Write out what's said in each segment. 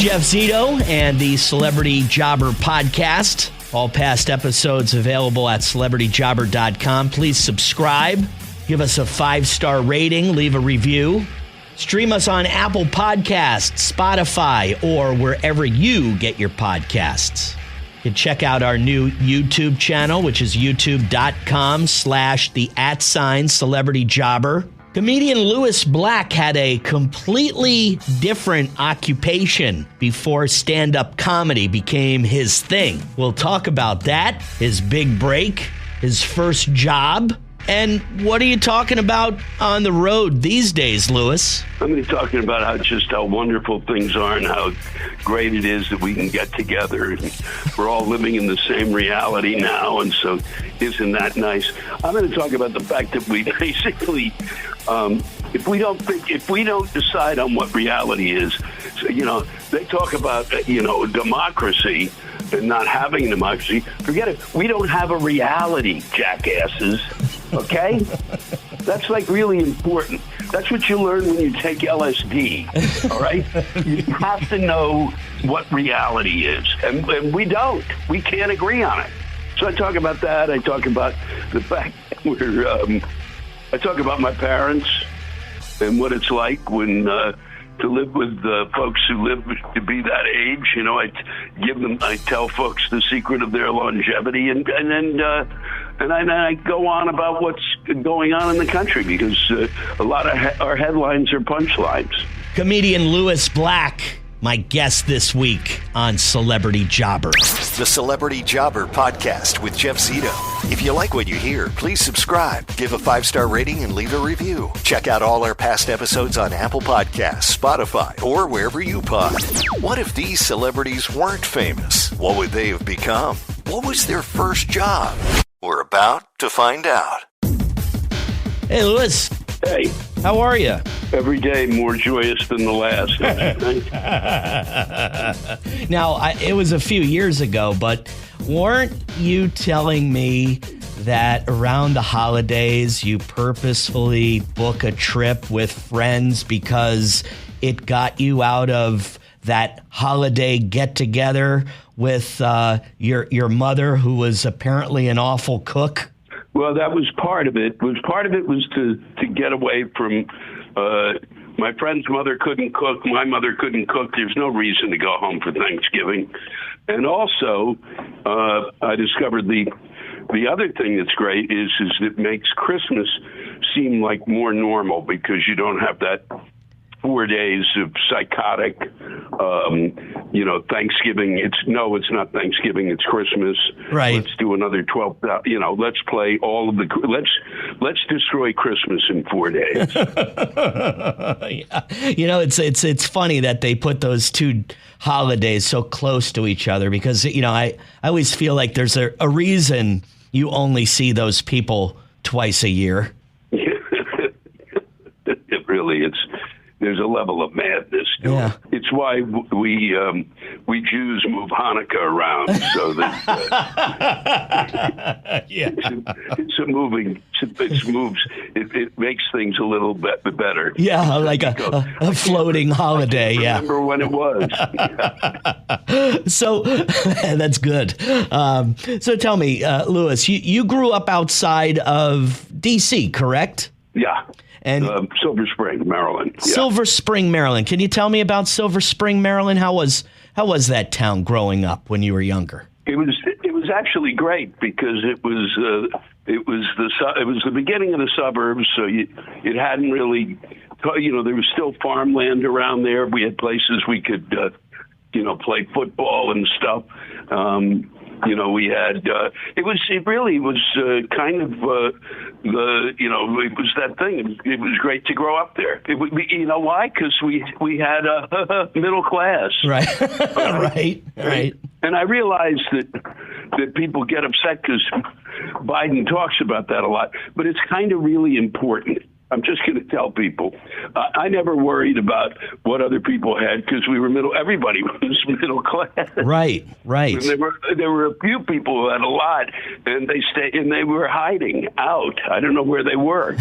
Jeff Zito and the Celebrity Jobber podcast. All past episodes available at celebrityjobber.com. Please subscribe. Give us a 5-star rating. Leave a review. Stream us on Apple Podcasts, Spotify, or wherever you get your podcasts. You can check out our new YouTube channel, which is youtube.com/the@celebrityjobber. Comedian Lewis Black had a completely different occupation before stand-up comedy became his thing. We'll talk about that, his big break, his first job, and what are you talking about on the road these days, Lewis? I'm going to be talking about how wonderful things are and how great it is that we can get together. We're all living in the same reality now, and so isn't that nice? I'm going to talk about the fact that we basically, if we don't decide on what reality is, they talk about, democracy and not having democracy. Forget it. We don't have a reality, jackasses. Okay? That's really important. That's what you learn when you take LSD. All right? You have to know what reality is. And we don't. We can't agree on it. So I talk about that. I talk about the fact that I talk about my parents and what it's like when to live with folks who live to be that age. I tell folks the secret of their longevity, and then I go on about what's going on in the country, because a lot of our headlines are punchlines. Comedian Lewis Black, my guest this week on Celebrity Jobber. The Celebrity Jobber podcast with Jeff Zito. If you like what you hear, please subscribe, give a 5-star rating, and leave a review. Check out all our past episodes on Apple Podcasts, Spotify, or wherever you pod. What if these celebrities weren't famous? What would they have become? What was their first job? We're about to find out. Hey, Lewis. Hey. How are you? Every day more joyous than the last. Now, it was a few years ago, but weren't you telling me that around the holidays you purposefully book a trip with friends because it got you out of that holiday get-together with your mother, who was apparently an awful cook? Well, that was part of it. Part of it was to get away from my friend's mother couldn't cook. My mother couldn't cook. There's no reason to go home for Thanksgiving. And also, I discovered the other thing that's great is it makes Christmas seem like more normal, because you don't have that 4 days of psychotic, Thanksgiving. It's not Thanksgiving. It's Christmas. Right. Let's do another 12. Let's play all of the. Let's destroy Christmas in 4 days. Yeah. It's funny that they put those two holidays so close to each other, because I always feel like there's a reason you only see those people twice a year. It really is. There's a level of madness to it. It's why we Jews move Hanukkah around, so that it makes things a little bit better. Yeah, like a floating holiday. Yeah, remember when it was. So that's good. So tell me, Lewis, you grew up outside of D.C., correct? Yeah. And Silver Spring, Maryland. Yeah. Silver Spring, Maryland. Can you tell me about Silver Spring, Maryland? How was that town growing up when you were younger? It was actually great, because it was the beginning of the suburbs, so it hadn't really, there was still farmland around there. We had places we could play football and stuff. We had it really was kind of it was that thing. It was great to grow up there. Why? Because we had a middle class, right? right. And I realized that people get upset because Biden talks about that a lot, but it's kind of really important. I'm just going to tell people, I never worried about what other people had, because we were everybody was middle class. Right. And there were a few people who had a lot, and they were hiding out. I don't know where they were.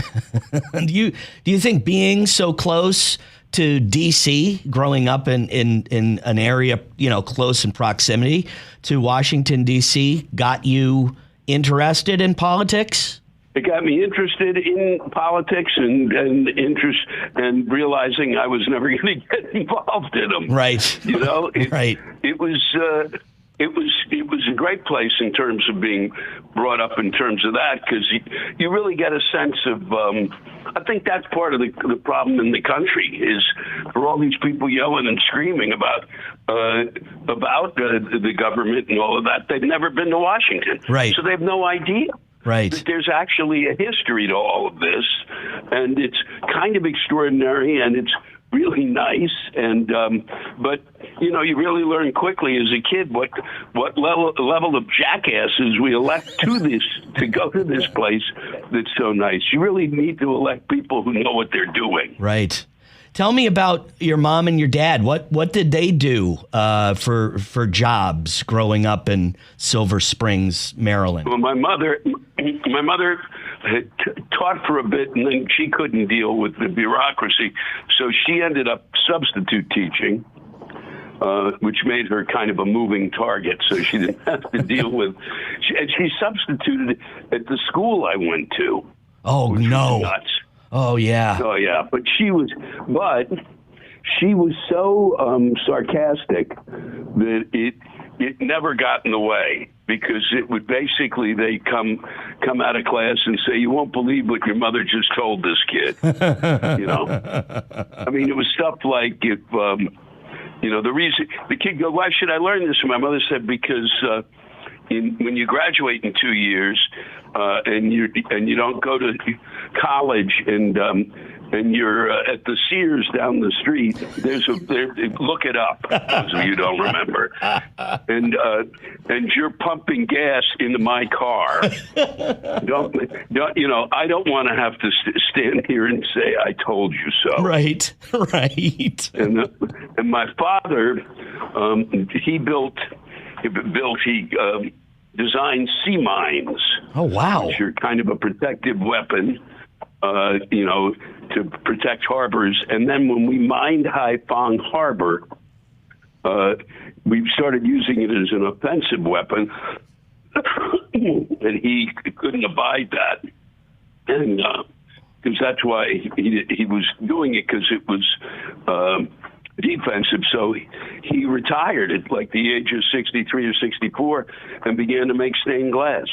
Do you think being so close to D.C. growing up in an area, close in proximity to Washington, D.C. got you interested in politics? It got me interested in politics and realizing I was never going to get involved in them. Right. Right. It was a great place in terms of being brought up in terms of that, because you really get a sense of. I think that's part of the problem in the country is for all these people yelling and screaming about the government and all of that. They've never been to Washington, right? So they have no idea. Right. There's actually a history to all of this, and it's kind of extraordinary, and it's really nice. And but you really learn quickly as a kid what level of jackasses we elect to go to this place that's so nice. You really need to elect people who know what they're doing. Right. Tell me about your mom and your dad. What did they do for jobs growing up in Silver Springs, Maryland? Well, my mother had taught for a bit, and then she couldn't deal with the bureaucracy, so she ended up substitute teaching, which made her kind of a moving target, so she didn't have to deal with. She substituted at the school I went to. Oh, no. Nuts. Oh, yeah. Oh, yeah. But she was so sarcastic that it never got in the way, because it would basically, they come out of class and say, "You won't believe what your mother just told this kid." I mean, it was stuff like if, the reason the kid go, "Why should I learn this?" And my mother said, "Because when you graduate in 2 years, and you don't go to college, and you're at the Sears down the street, look it up, those of you don't remember, and you're pumping gas into my car. I don't want to have to stand here and say I told you so." Right. And my father, he designed sea mines. Oh, wow. Which are kind of a protective weapon, to protect harbors. And then when we mined Haiphong Harbor, we started using it as an offensive weapon, and he couldn't abide that. And because that's why he was doing it, because it was defensive. So he retired at like the age of 63 or 64 and began to make stained glass.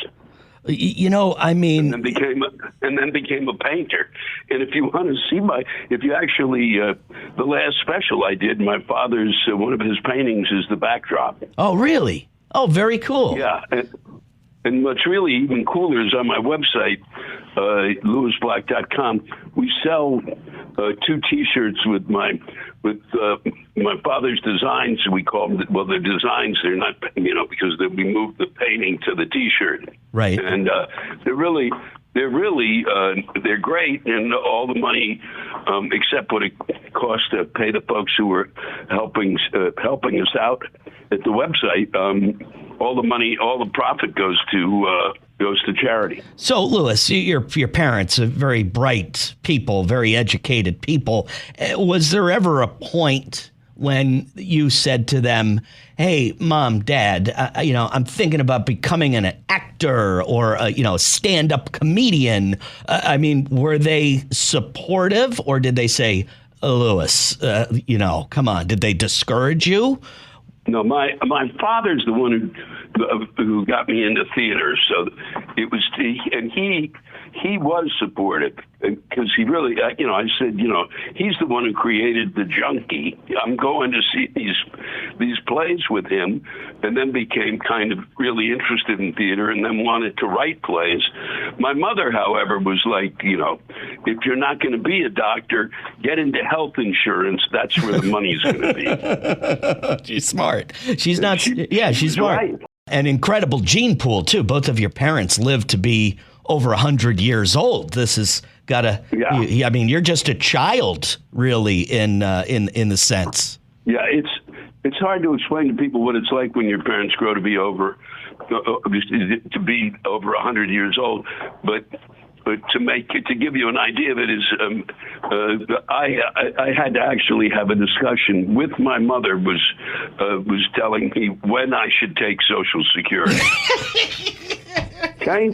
And then became a painter. And if you want to see the last special I did, my father's one of his paintings is the backdrop. Oh, really? Oh, very cool. Yeah. And what's really even cooler is on my website, lewisblack.com, we sell 2 T-shirts with my father's designs. We call them, they're designs. They're not, because we moved the painting to the T-shirt. Right. And they're great, and all the money, except what it costs to pay the folks who were helping us out at the website. All the money, all the profit goes to charity. So, Lewis, your parents are very bright people, very educated people. Was there ever a point when you said to them, "Hey, Mom, Dad, I'm thinking about becoming an actor or a stand-up comedian"? Were they supportive, or did they say, "Lewis, come on"? Did they discourage you? No, my father's the one who got me into theater. So it was, he was supportive, because he really, I said, he's the one who created The Junkie. I'm going to see these plays with him, and then became kind of really interested in theater, and then wanted to write plays. My mother, however, was like, if you're not going to be a doctor, get into health insurance. That's where the money's going to be. She's smart. She's not. She's smart. Right. An incredible gene pool too. Both of your parents lived to be over 100 years old. This has got to. Yeah. You're just a child, really, in the sense. Yeah, it's hard to explain to people what it's like when your parents grow to be over 100 years old. But but to give you an idea of it is, I had to actually have a discussion with my mother. Was telling me when I should take Social Security. Okay,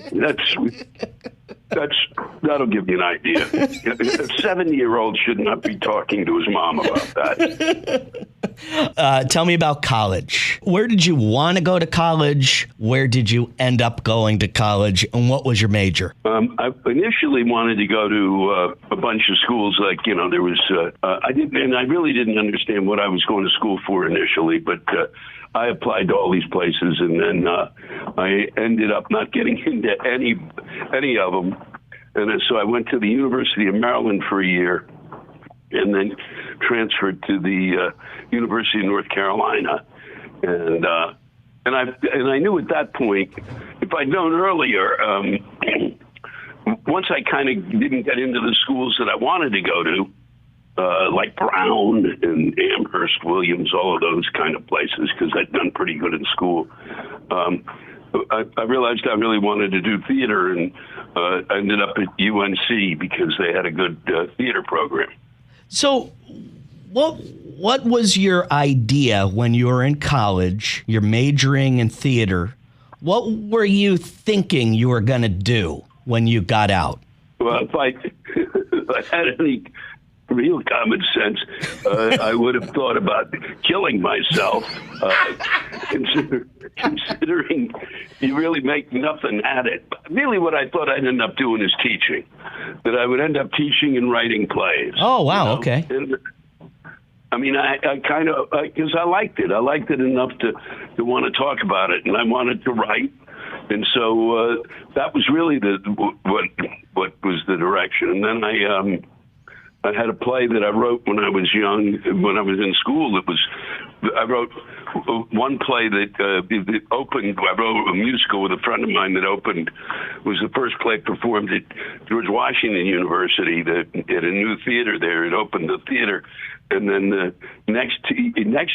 that'll give you an idea. A 7-year-old should not be talking to his mom about that. Tell me about college. Where did you want to go to college? Where did you end up going to college? And what was your major? I initially wanted to go to a bunch of schools. Like, there was, I really didn't understand what I was going to school for initially, but I applied to all these places, and then I ended up not getting into any of them. And so I went to the University of Maryland for a year, and then transferred to the University of North Carolina. And I knew at that point, if I'd known earlier, once I kind of didn't get into the schools that I wanted to go to, like Brown and Amherst, Williams, all of those kind of places, because I'd done pretty good in school. I realized I really wanted to do theater, and I ended up at UNC because they had a good theater program. So what was your idea when you were in college, you're majoring in theater? What were you thinking you were going to do when you got out? Well, if I had any real common sense, I would have thought about killing myself, considering you really make nothing at it. Really, what I thought I'd end up doing is teaching, that I would end up teaching and writing plays. Oh, wow, okay. And, I mean, I kind of, because I liked it. I liked it enough to want to talk about it, and I wanted to write. And so that was really what was the direction. And then I had a play that I wrote when I was young, when I was in school. I wrote one play that opened. I wrote a musical with a friend of mine that opened. Was the first play performed at George Washington University, at a new theater there. It opened the theater. And then next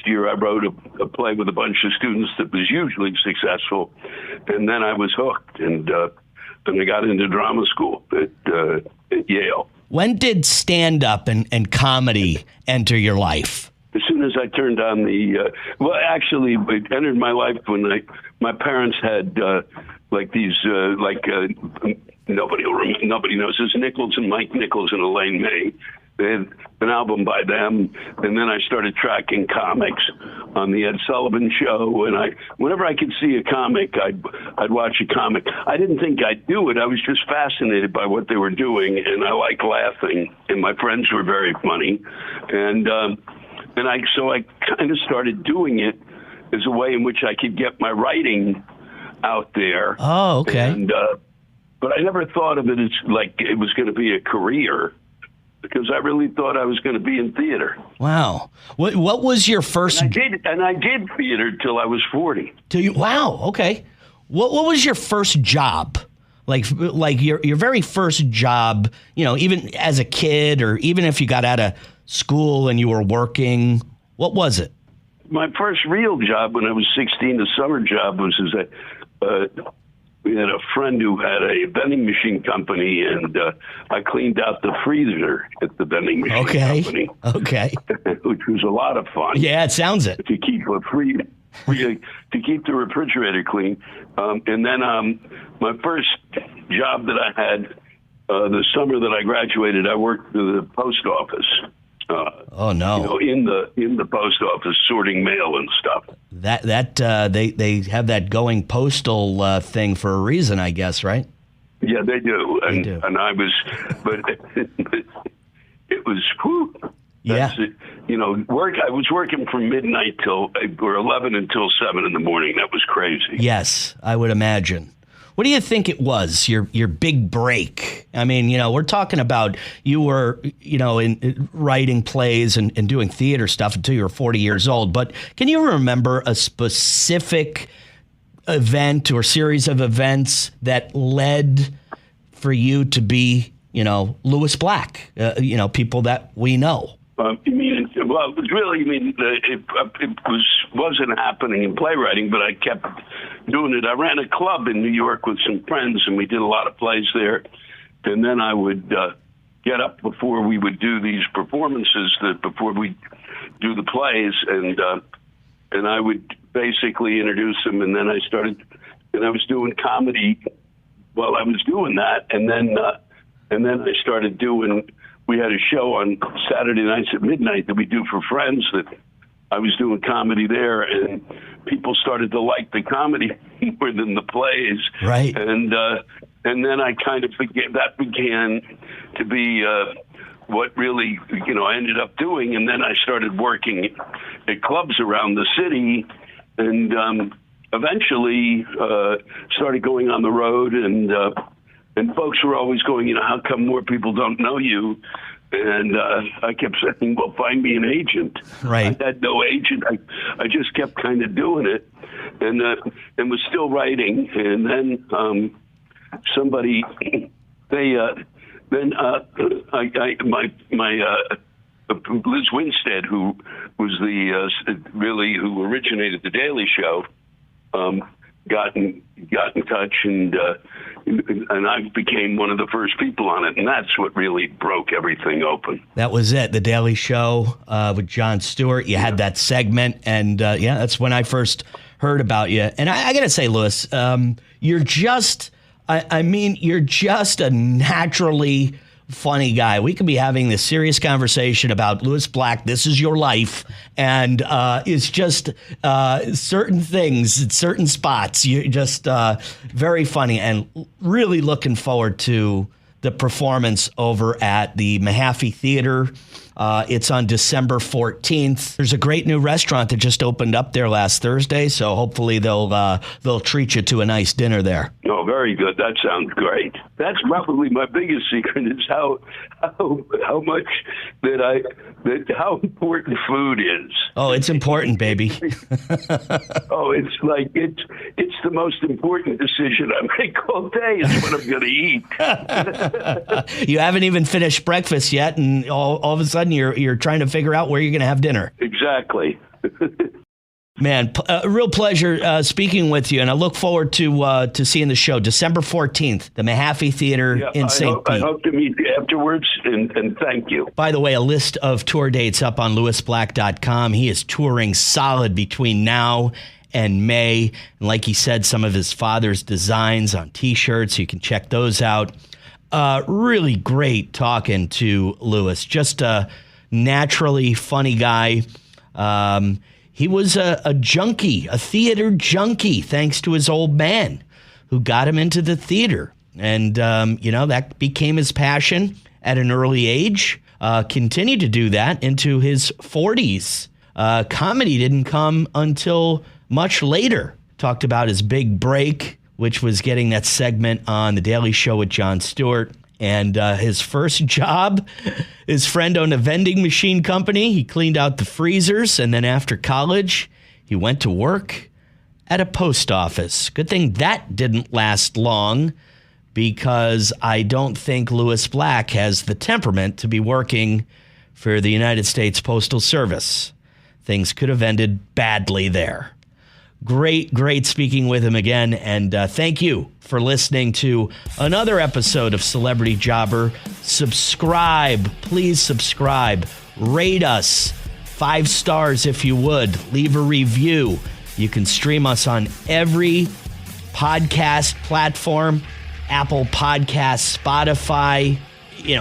year, I wrote a play with a bunch of students that was hugely successful. And then I was hooked, and I got into drama school at Yale. When did stand-up and comedy enter your life? As soon as I turned on actually, it entered my life when my parents had nobody knows. There's Nichols and Mike Nichols and Elaine May. They had an album by them, and then I started tracking comics on the Ed Sullivan Show. And whenever I could see a comic, I'd watch a comic. I didn't think I'd do it. I was just fascinated by what they were doing, and I like laughing. And my friends were very funny, so I kind of started doing it as a way in which I could get my writing out there. Oh, okay. And but I never thought of it as like it was going to be a career, because I really thought I was going to be in theater. Wow. What was your first... And I did theater till I was 40. Wow, okay. What was your first job? Like your very first job, even as a kid, or even if you got out of school and you were working, what was it? My first real job when I was 16, the summer job, was we had a friend who had a vending machine company, and I cleaned out the freezer at the vending machine company. Okay. Which was a lot of fun. Yeah, it sounds it. To keep to keep the refrigerator clean. And then my first job that I had, the summer that I graduated, I worked for the post office. Oh no! In the post office, sorting mail and stuff. They have that going postal thing for a reason, I guess, right? Yeah, they do. They do. And I was, but it was. Whew, yeah. I was working from midnight or 11 until 7 in the morning. That was crazy. Yes, I would imagine. What do you think it was, your big break? I mean, we're talking about you were, in writing plays and doing theater stuff until you were 40 years old. But can you remember a specific event or series of events that led for you to be, Louis Black, people that we know? It wasn't happening in playwriting, but I kept doing it. I ran a club in New York with some friends, and we did a lot of plays there. then I would get up before we would do these performances, before we do the plays, and I would basically introduce them, and then I was doing comedy while I was doing that, and then I started doing. We had a show on Saturday nights at midnight that we do for friends. That I was doing comedy there, and people started to like the comedy more than the plays. Right. And then I kind of began to be what really, I ended up doing. And then I started working at clubs around the city, and eventually started going on the road. And folks were always going, how come more people don't know you? And I kept saying, well, find me an agent. Right. I had no agent. I just kept kind of doing it, and was still writing. And then somebody, Liz Winstead, who was who originated the Daily Show, got in touch, and I became one of the first people on it, and that's what really broke everything open. That was it, the Daily Show with Jon Stewart. You had that segment, and that's when I first heard about you. And I got to say, Louis, you're just, you're just a naturally funny guy. We could be having this serious conversation about Louis Black. This is your life. And it's just certain things, certain spots. You're just very funny, and really looking forward to the performance over at the Mahaffey Theater. It's on December 14th. There's a great new restaurant that just opened up there last Thursday, so hopefully they'll treat you to a nice dinner there. Oh, very good. That sounds great. That's probably my biggest secret, is how much how important food is. Oh, it's important, baby. Oh, it's like it's the most important decision I make all day is what I'm going to eat. You haven't even finished breakfast yet, and all of a sudden you're trying to figure out where you're going to have dinner. Exactly. Man, a real pleasure speaking with you, and I look forward to seeing the show December 14th, the Mahaffey Theater in St. Pete. I hope to meet you afterwards, and thank you. By the way, a list of tour dates up on louisblack.com. He is touring solid between now and May. And like he said, some of his father's designs on T-shirts, you can check those out. Really great talking to Louis. Just a naturally funny guy. He was a junkie, a theater junkie, thanks to his old man who got him into the theater. And, that became his passion at an early age. Continued to do that into his 40s. Comedy didn't come until much later. Talked about his big break, which was getting that segment on The Daily Show with Jon Stewart. And his first job, his friend owned a vending machine company. He cleaned out the freezers. And then after college, he went to work at a post office. Good thing that didn't last long, because I don't think Louis Black has the temperament to be working for the United States Postal Service. Things could have ended badly there. Great speaking with him again. And thank you for listening to another episode of Celebrity Jobber. Subscribe. Please subscribe. Rate us 5 stars if you would. Leave a review. You can stream us on every podcast platform, Apple Podcasts, Spotify,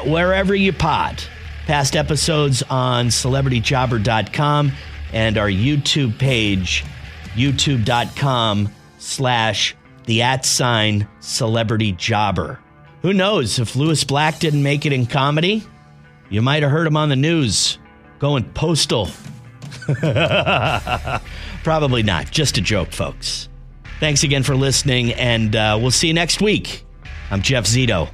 wherever you pod. Past episodes on celebrityjobber.com and our YouTube page, youtube.com/@celebrityjobber. Who knows, if Louis Black didn't make it in comedy, you might have heard him on the news going postal. Probably not. Just a joke, folks. Thanks again for listening, and we'll see you next week. I'm Jeff Zito.